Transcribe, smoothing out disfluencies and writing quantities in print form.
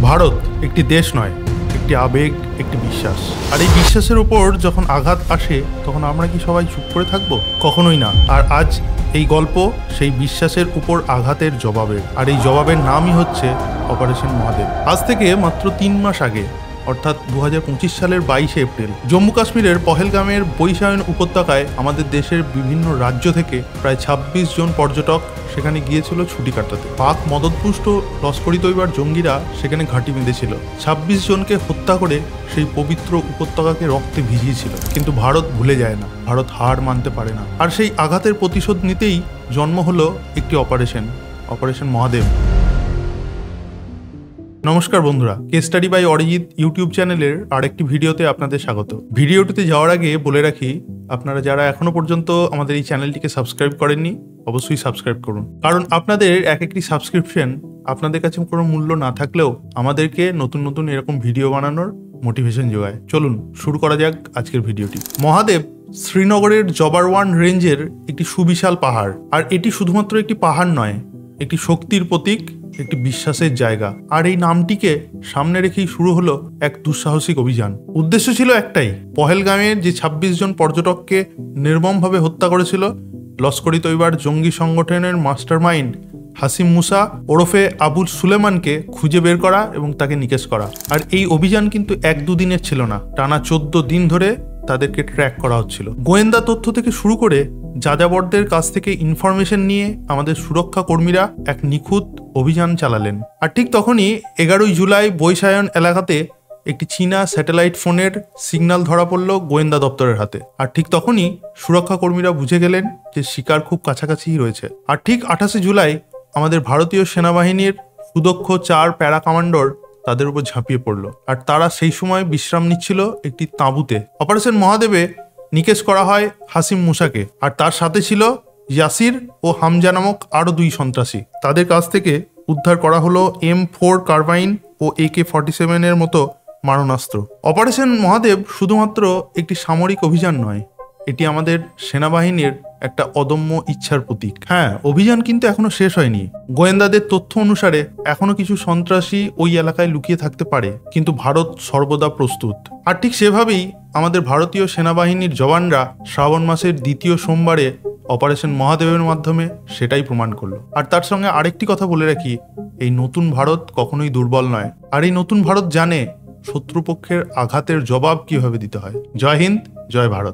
ভারত একটি দেশ নয়, একটি আবেগ, একটি বিশ্বাস। আর এই বিশ্বাসের উপর যখন আঘাত আসে তখন আমরা কি সবাই চুপ করে থাকবো? কখনোই না। আর আজ এই গল্প সেই বিশ্বাসের উপর আঘাতের জবাবের, আর এই জবাবের নামই হচ্ছে অপারেশন মহাদেব। আজ থেকে মাত্র 3 মাস আগে, অর্থাৎ 2025 সালের 22শে এপ্রিল, জম্মু কাশ্মীরের পহেলগামের বৈশায়ন উপত্যকায় আমাদের দেশের বিভিন্ন রাজ্য থেকে প্রায় 26 জন পর্যটক সেখানে গিয়েছিল ছুটি কাটাতে। পাক মদতপুষ্ট লস্করি তৈবার জঙ্গিরা সেখানে ঘাঁটি বেঁধেছিল। 26 জনকে হত্যা করে সেই পবিত্র উপত্যকাকে রক্তে ভিজিয়েছিল। কিন্তু ভারত ভুলে যায় না, ভারত হার মানতে পারে না। আর সেই আঘাতের প্রতিশোধ নিতেই জন্ম হলো একটি অপারেশন মহাদেব। নমস্কার বন্ধুরা, case study by Arijit YouTube চ্যানেলের আরেকটি ভিডিওতে আপনাদের স্বাগত। ভিডিওটিতে যাওয়ার আগে বলে রাখি, আপনারা যারা এখনো পর্যন্ত আমাদের এই চ্যানেলটিকে সাবস্ক্রাইব করেননি, অবশ্যই সাবস্ক্রাইব করুন। কারণ আপনাদের এক একটি সাবস্ক্রিপশন আপনাদের কাছে কোনো মূল্য না থাকলেও আমাদেরকে নতুন নতুন এরকম ভিডিও বানানোর মোটিভেশন যোগায়। চলুন শুরু করা যাক আজকের ভিডিওটি। মহাদেব শ্রীনগরের জবারওয়ান রেঞ্জের একটি সুবিশাল পাহাড়। আর এটি শুধুমাত্র একটি পাহাড় নয়, একটি শক্তির প্রতীক, একটি বিশ্বাসের জায়গা। আর এই নামটিকে সামনে রেখেই শুরু হলো এক দুঃসাহসিক অভিযান। উদ্দেশ্য ছিল একটাই, পহেলগামের যে 26 জন পর্যটককে নির্মমভাবে হত্যা করেছিল লস্করি তৈবার জঙ্গি সংগঠনের মাস্টারমাইন্ড হাসিম মুসা ওরফে আবুল সুলেমানকে খুঁজে বের করা এবং তাকে নিকেশ করা। আর এই অভিযান কিন্তু 1-2 দিনের ছিল না, টানা 14 দিন ধরে তাদেরকে ট্র্যাক করা হচ্ছিল। গোয়েন্দা তথ্য থেকে শুরু করে যাযাবরদের কাছ থেকে ইনফরমেশন নিয়ে আমাদের সুরক্ষা কর্মীরা এক নিখুঁত অভিযান চালালেন। আর ঠিক তখনই 11ই জুলাই বৈশায়ন এলাকাতে একটি চীনা স্যাটেলাইট ফোনের সিগন্যাল ধরা পড়ল গোয়েন্দা দপ্তরের হাতে। আর ঠিক তখনই সুরক্ষা কর্মীরা বুঝে গেলেন যে শিকার খুব কাছাকাছিই রয়েছে। আর ঠিক 28শে জুলাই আমাদের ভারতীয় সেনাবাহিনীর সুদক্ষ 4 প্যারা কমান্ডর তাদের উপর ঝাঁপিয়ে পড়ল। আর তারা সেই সময় বিশ্রাম নিচ্ছিল একটি তাঁবুতে। অপারেশন মহাদেবে নিকেশ করা হয় হাসিম মুসাকে, আর তার সাথে ছিল ইয়াসির ও হামজা নামক আরও 2 সন্ত্রাসী। তাদের কাছ থেকে উদ্ধার করা হলো M4 কার্বাইন ও AK-47 এর মতো মারণাস্ত্র। অপারেশন মহাদেব শুধুমাত্র একটি সামরিক অভিযান নয়, এটি আমাদের সেনাবাহিনীর একটা অদম্য ইচ্ছার প্রতীক। হ্যাঁ, অভিযান কিন্তু এখনো শেষ হয়নি। গোয়েন্দাদের তথ্য অনুসারে এখনো কিছু সন্ত্রাসী ওই এলাকায় লুকিয়ে থাকতে পারে, কিন্তু ভারত সর্বদা প্রস্তুত। আর ঠিক সেভাবেই আমাদের ভারতীয় সেনাবাহিনীর জওয়ানরা শ্রাবণ মাসের 2য় সোমবারে অপারেশন মহাদেবের মাধ্যমে সেটাই প্রমাণ করলো। আর তার সঙ্গে আরেকটি কথা বলে রাখি, এই নতুন ভারত কখনোই দুর্বল নয়। আর এই নতুন ভারত জানে শত্রুপক্ষের আঘাতের জবাব কিভাবে দিতে হয়। জয় হিন্দ, জয় ভারত।